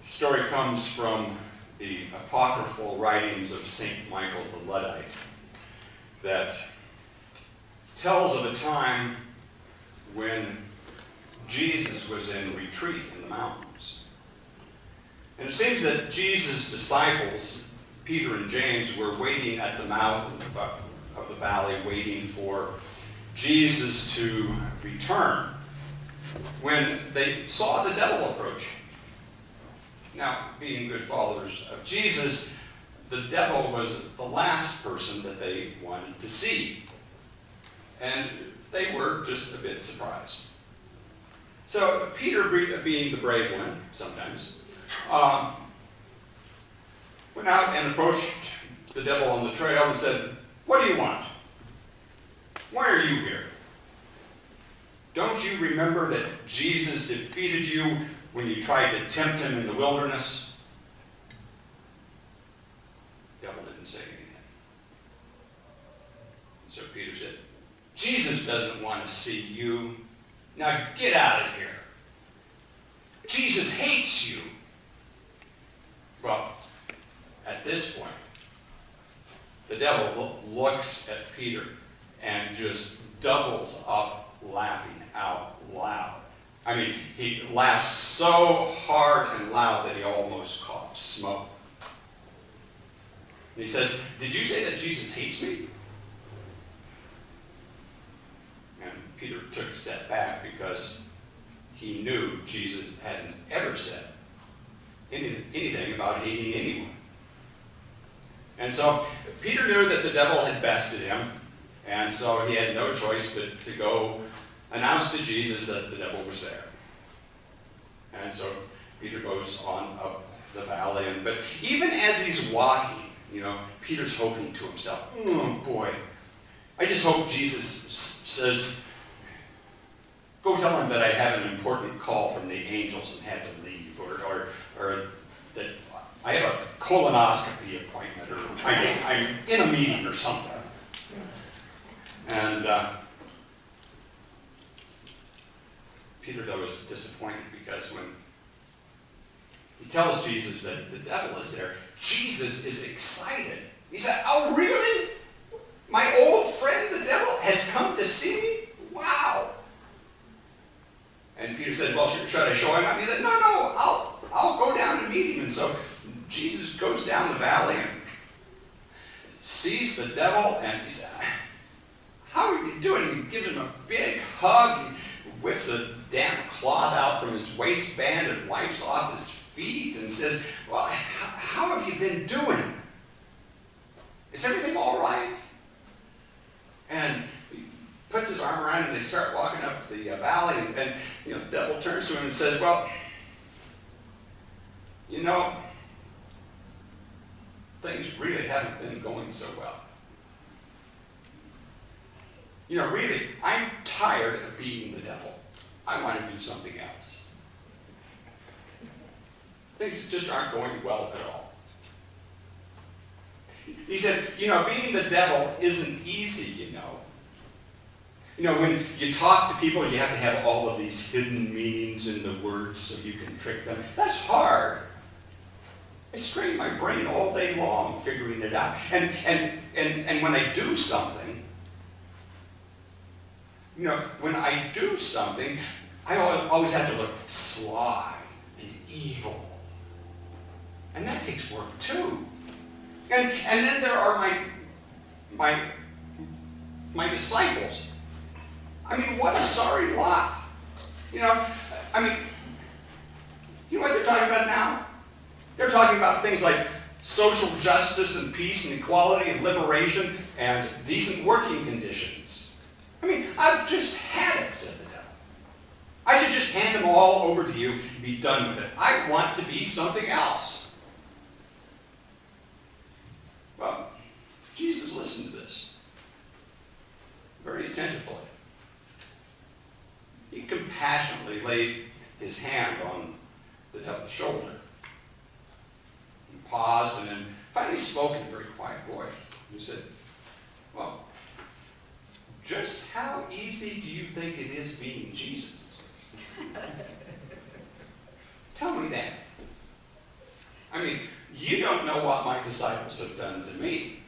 story comes from the apocryphal writings of St. Michael the Luddite that tells of a time when Jesus was in retreat in the mountains. And it seems that Jesus' disciples, Peter and James, were waiting at the mouth of the valley, waiting for Jesus to return, when they saw the devil approaching. Now, being good followers of Jesus, the devil was the last person that they wanted to see. And they were just a bit surprised. So Peter, being the brave one sometimes, went out and approached the devil on the trail and said, "What do you want? Why are you here? Don't you remember that Jesus defeated you when you tried to tempt him in the wilderness?" The devil didn't say anything. So Peter said, "Jesus doesn't want to see you. Now get out of here. Jesus hates you." Well, at this point, the devil looks at Peter and just doubles up laughing out loud. I mean, he laughs so hard and loud that he almost coughs smoke. And he says, "Did you say that Jesus hates me?" And Peter took a step back because he knew Jesus hadn't ever said anything about hating anyone. And so Peter knew that the devil had bested him, and so he had no choice but to go announce to Jesus that the devil was there. And so Peter goes on up the valley, but even as he's walking, Peter's hoping to himself, "Oh boy, I just hope Jesus says, go tell him that I have an important call from the angels and had to leave, or that I have a colonoscopy appointment, or I'm in a meeting or something." And Peter, though, is disappointed because when he tells Jesus that the devil is there, Jesus is excited. He said, "Oh, really? My old friend, the devil, has come to see me? Wow." And Peter said, "Well, should I show him up?" He said, No, I'll go down and meet him." And so Jesus goes down the valley and sees the devil, and he said, "How are you doing?" He gives him a big hug. He whips a damp cloth out from his waistband and wipes off his feet and says, "Well, how have you been doing? Is everything all right?" And he puts his arm around him, and they start walking up the valley, and the devil turns to him and says, "Well, things really haven't been going so well. Really, I'm tired of being the devil. I want to do something else. Things just aren't going well at all." He said, being the devil isn't easy, when you talk to people, you have to have all of these hidden meanings in the words so you can trick them. That's hard. I strain my brain all day long figuring it out. And when I do something, I always have to look sly and evil. And that takes work too. And then there are my disciples. I mean, what a sorry lot. You know what they're talking about now? They're talking about things like social justice and peace and equality and liberation and decent working conditions. I mean, I've just had it, said the devil. I should just hand them all over to you and be done with it. I want to be something else. Well, Jesus listened to this very attentively. He compassionately laid his hand on the devil's shoulder. He paused and then finally spoke in a very quiet voice. He said, "Well, just how easy do you think it is being Jesus? Tell me that. I mean, you don't know what my disciples have done to me.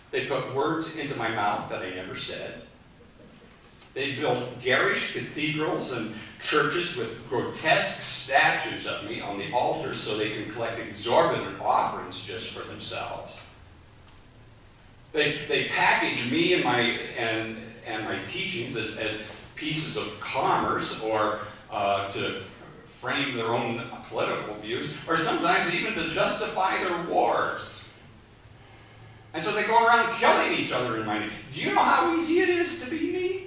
They put words into my mouth that I never said. They built garish cathedrals and churches with grotesque statues of me on the altars so they can collect exorbitant offerings just for themselves. They package me and my teachings as pieces of commerce or to frame their own political views, or sometimes even to justify their wars. And so they go around killing each other in my name. Do you know how easy it is to be me?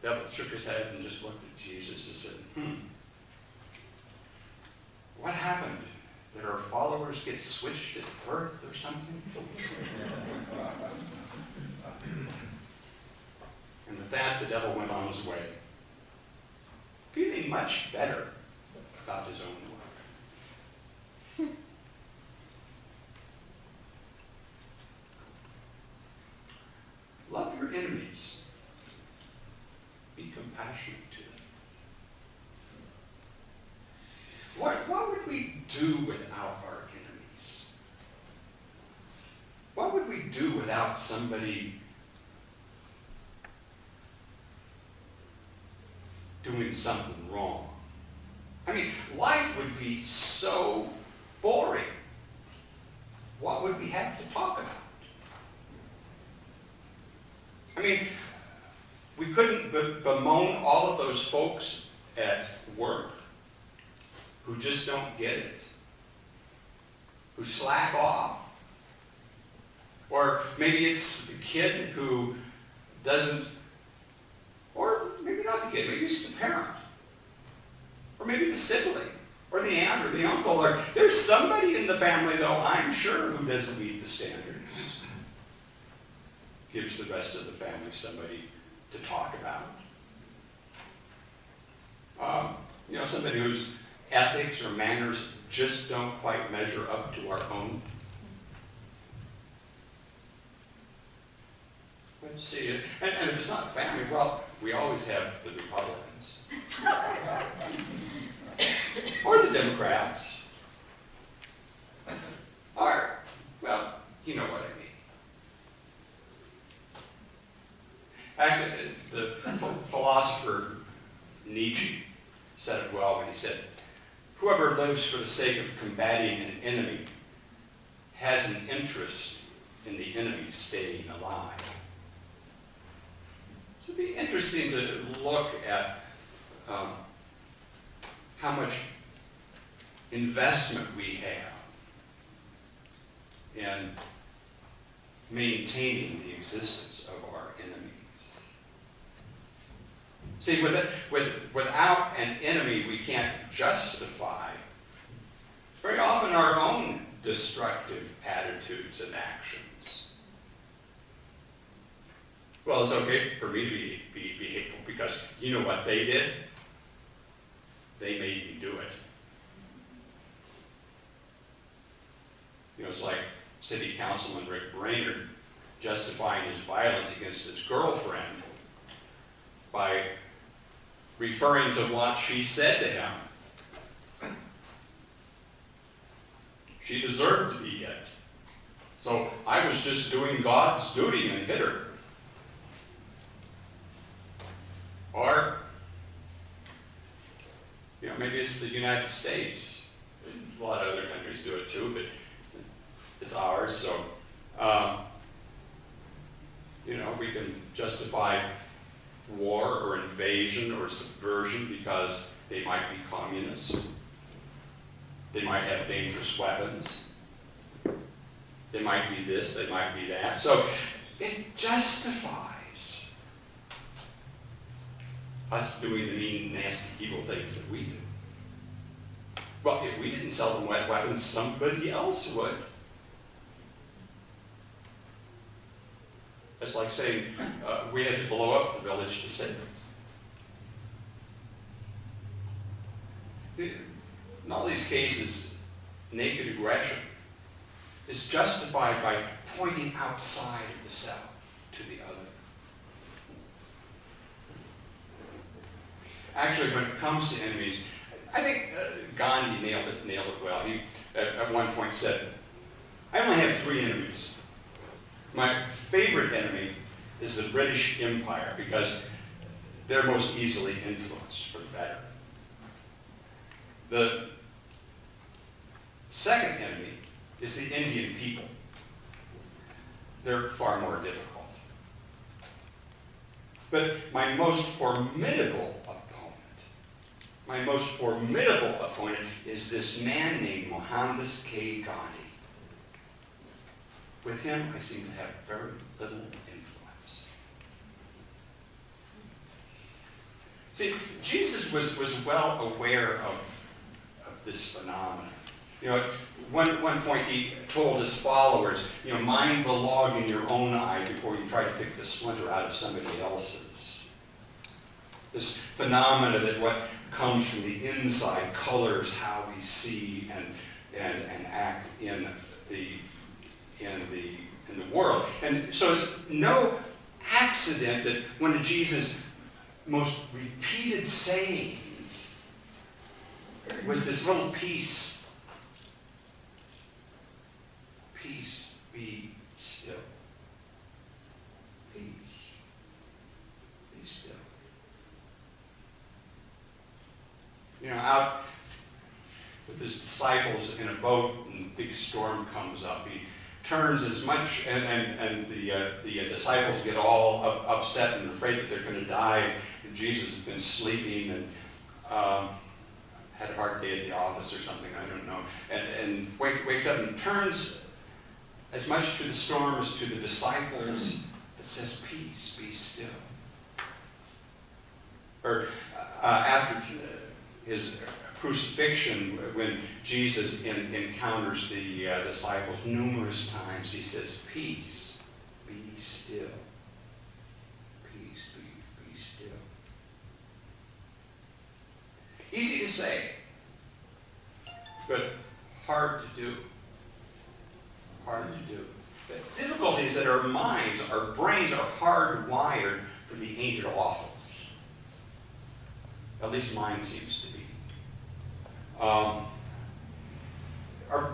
The devil shook his head and just looked at Jesus and said, what happened? Did our followers get switched at birth or something? And with that, the devil went on his way, feeling much better about his own work. Love your enemies. Be compassionate to them. What would we do without our enemies? What would we do without somebody doing something wrong? I mean, life would be so boring. What would we have to talk about? I mean, we couldn't bemoan all of those folks at work who just don't get it, who slack off. Or maybe it's the kid who doesn't, or maybe not the kid, maybe it's the parent. Or maybe the sibling, or the aunt, or the uncle, or there's somebody in the family, though, I'm sure, who doesn't meet the standards. Gives the rest of the family somebody to talk about. Somebody whose ethics or manners just don't quite measure up to our own. Let's see it. And if it's not family, well, we always have the Republicans. Or the Democrats. Or, well, you know what I mean. Actually, the philosopher Nietzsche said it well when he said, whoever lives for the sake of combating an enemy has an interest in the enemy staying alive. So it'd be interesting to look at how much investment we have in maintaining the existence of our enemies. See, without an enemy, we can't justify very often our own destructive attitudes and actions. Well, it's okay for me to be hateful because you know what they did? They made me do it. It's like City Councilman Rick Brainerd justifying his violence against his girlfriend by referring to what she said to him. She deserved to be hit. So I was just doing God's duty and hit her. Or, maybe it's the United States. A lot of other countries do it too, but it's ours, so, we can justify war or invasion or subversion because they might be communists. They might have dangerous weapons. They might be this, they might be that. So it justifies us doing the mean, nasty, evil things that we do. Well, if we didn't sell them weapons, somebody else would. It's like saying we had to blow up the village to save it. In all these cases, naked aggression is justified by pointing outside of the cell to the other. Actually, when it comes to enemies, I think Gandhi nailed it well. He, at one point, said, I only have 3 enemies. My favorite enemy is the British Empire because they're most easily influenced for the better. The second enemy is the Indian people. They're far more difficult. But my most formidable opponent is this man named Mohandas K. Gandhi. With him, I seem to have very little influence. See, Jesus was well aware of this phenomenon. You know, at one point he told his followers, you know, mind the log in your own eye before you try to pick the splinter out of somebody else's. This phenomena that what comes from the inside colors how we see and act in the world. And so it's no accident that one of Jesus' most repeated sayings was this little piece. Peace, be still. Peace, be still. You know, out with his disciples in a boat and a big storm comes up. He turns as much, and the disciples get all upset and afraid that they're going to die. And Jesus has been sleeping and had a hard day at the office or something, I don't know. And wakes up and turns as much to the storm as to the disciples. It says, peace, be still. Or after his crucifixion, when Jesus encounters the disciples numerous times, he says, peace, be still. Peace, be still. Easy to say, but hard to do. Hard to do. The difficulty is that our minds, our brains are hardwired for the ancient awfuls. At least mine seems to be. Our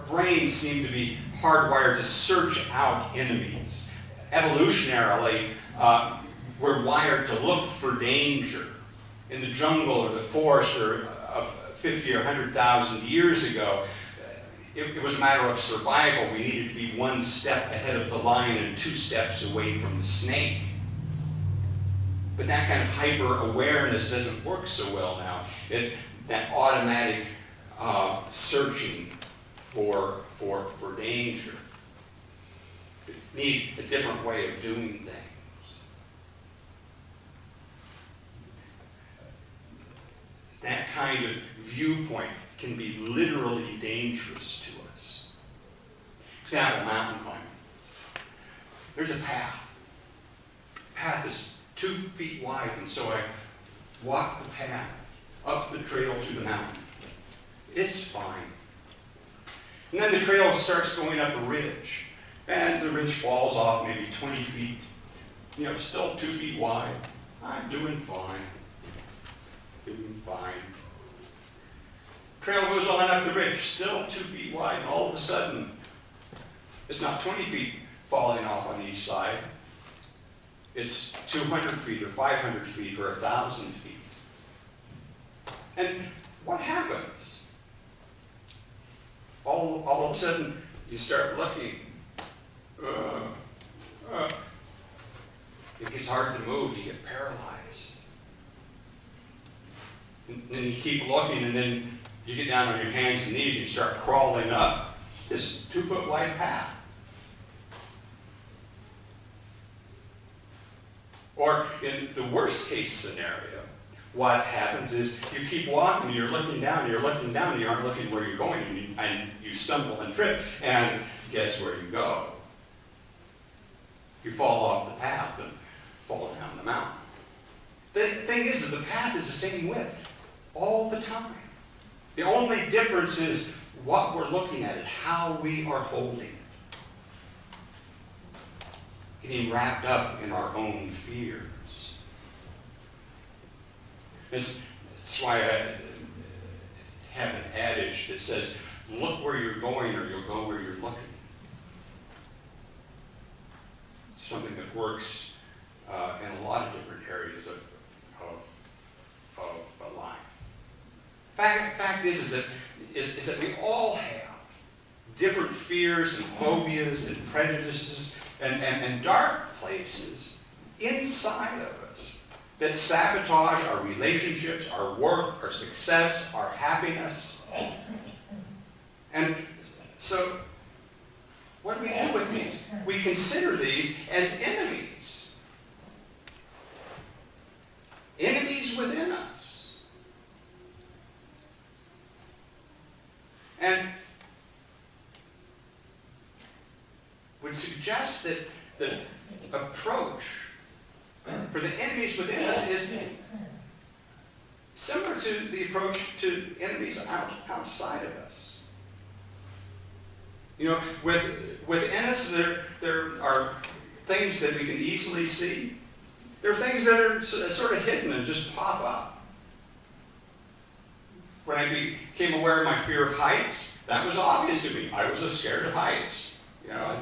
brains seem to be hardwired to search out enemies. Evolutionarily, we're wired to look for danger. In the jungle or the forest of 50 or 100,000 years ago, it was a matter of survival. We needed to be 1 step ahead of the lion and 2 steps away from the snake. But that kind of hyper-awareness doesn't work so well now. That automatic searching for danger. We need a different way of doing things. That kind of viewpoint can be literally dangerous to us. Example, mountain climbing. There's a path. The path is 2 feet wide, and so I walk the path up the trail to the mountain. It's fine. And then the trail starts going up a ridge, and the ridge falls off maybe 20 feet. You know, still 2 feet wide. I'm doing fine. Doing fine. Trail goes on up the ridge, still 2 feet wide, and all of a sudden, it's not 20 feet falling off on each side. It's 200 feet or 500 feet or 1,000 feet. And what happens? All of a sudden, you start looking. It gets hard to move. You get paralyzed. And then you keep looking, and then you get down on your hands and knees and you start crawling up this 2-foot wide path. Or in the worst case scenario, what happens is you keep walking, you're looking down, and you aren't looking where you're going, and you stumble and trip, and guess where you go? You fall off the path and fall down the mountain. The thing is that the path is the same width all the time. The only difference is what we're looking at it, how we are holding it. Getting wrapped up in our own fears. As That's why I have an adage that says, look where you're going or you'll go where you're looking. It's something that works in a lot of different areas of life. Fact is that we all have different fears and phobias and prejudices and dark places inside of us that sabotage our relationships, our work, our success, our happiness. And so, what do we do with these? We consider these as enemies. Enemies within us. And would suggest that the approach for the enemies within us is similar to the approach to enemies outside of us. You know, within us there are things that we can easily see. There are things that are sort of hidden and just pop up. When I became aware of my fear of heights, that was obvious to me. I was scared of heights. You know, I'd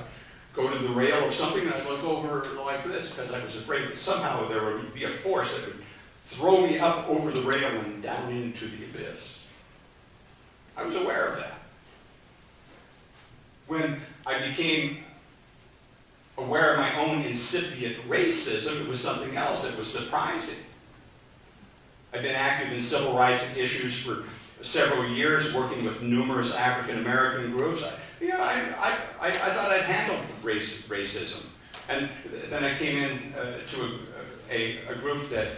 go to the rail of something and I'd look over like this because I was afraid that somehow there would be a force that would throw me up over the rail and down into the abyss. I was aware of that. When I became aware of my own incipient racism, it was something else that was surprising. I've been active in civil rights issues for several years, working with numerous African American groups. I thought I'd handled racism. And then I came in to a group that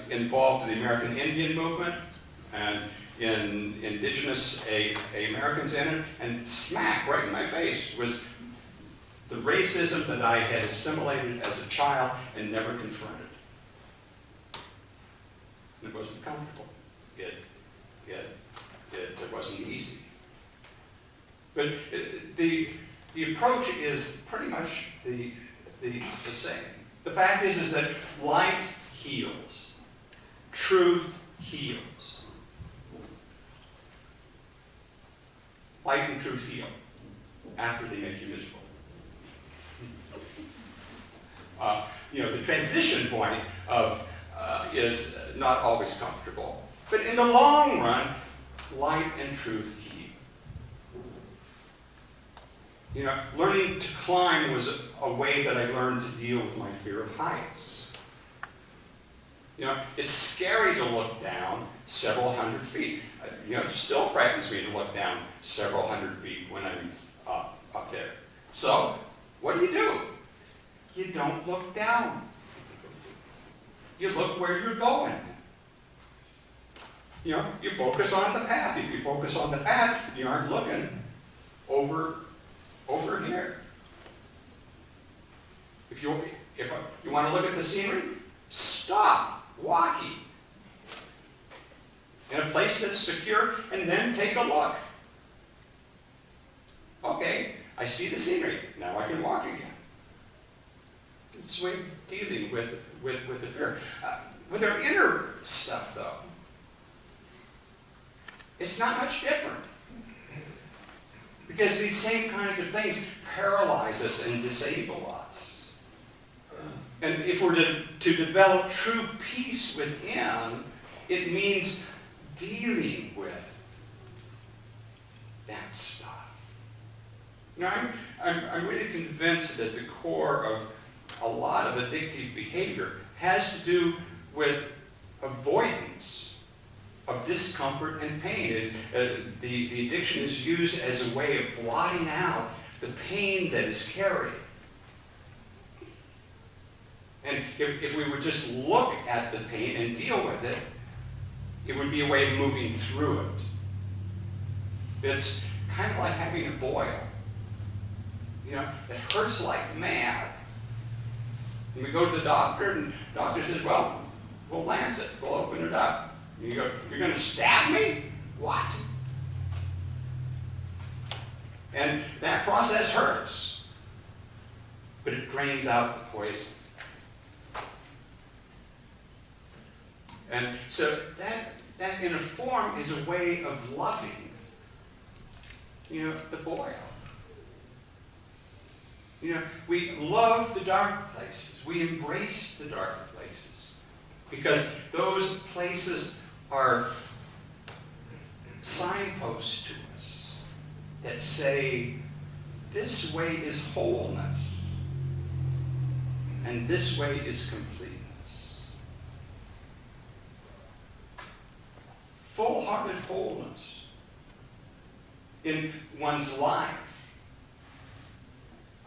involved the American Indian movement and in indigenous Americans in it, and smack right in my face was the racism that I had assimilated as a child and never confronted. It wasn't comfortable. It wasn't easy. But the approach is pretty much the same. The fact is that light heals. Truth heals. Light and truth heal after they make you miserable. The transition point is not always comfortable. But in the long run, light and truth heal. You know, learning to climb was a way that I learned to deal with my fear of heights. You know, it's scary to look down several hundred feet. It still frightens me to look down several hundred feet when I'm up there. So, what do? You don't look down. You look where you're going. You know, you focus on the path. If you focus on the path, you aren't looking over here. If you want to look at the scenery, stop walking in a place that's secure and then take a look. Okay, I see the scenery. Now I can walk again. It's a way of dealing with the fear. With our inner stuff, though, it's not much different. Because these same kinds of things paralyze us and disable us. And if we're to develop true peace within, it means dealing with that stuff. Now, I'm really convinced that the core of a lot of addictive behavior has to do with avoidance of discomfort and pain. The addiction is used as a way of blotting out the pain that is carried. And if we would just look at the pain and deal with it, it would be a way of moving through it. It's kind of like having a boil. You know, it hurts like mad. And we go to the doctor, and the doctor says, well, we'll lance it. We'll open it up. And you go, you're going to stab me? What? And that process hurts. But it drains out the poison. And so that in a form is a way of loving, the boil. We love the dark places. We embrace the dark places because those places are signposts to us that say, this way is wholeness, and this way is completeness. Full-hearted wholeness in one's life,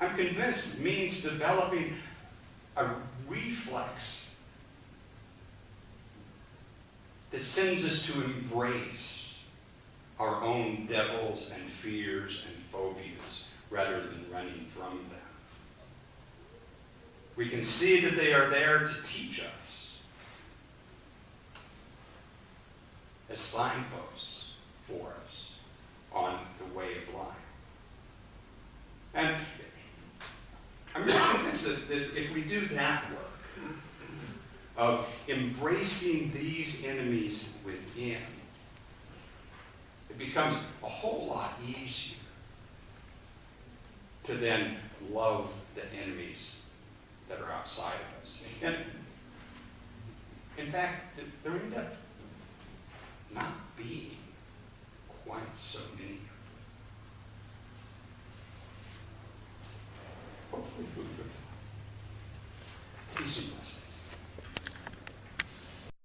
I'm convinced, means developing a reflex that sends us to embrace our own devils and fears and phobias rather than running from them. We can see that they are there to teach us as signposts for us on the way of life. And I'm really convinced that if we do that work of embracing these enemies within, it becomes a whole lot easier to then love the enemies that are outside of us. And in fact, there end up not being quite so many. Hopefully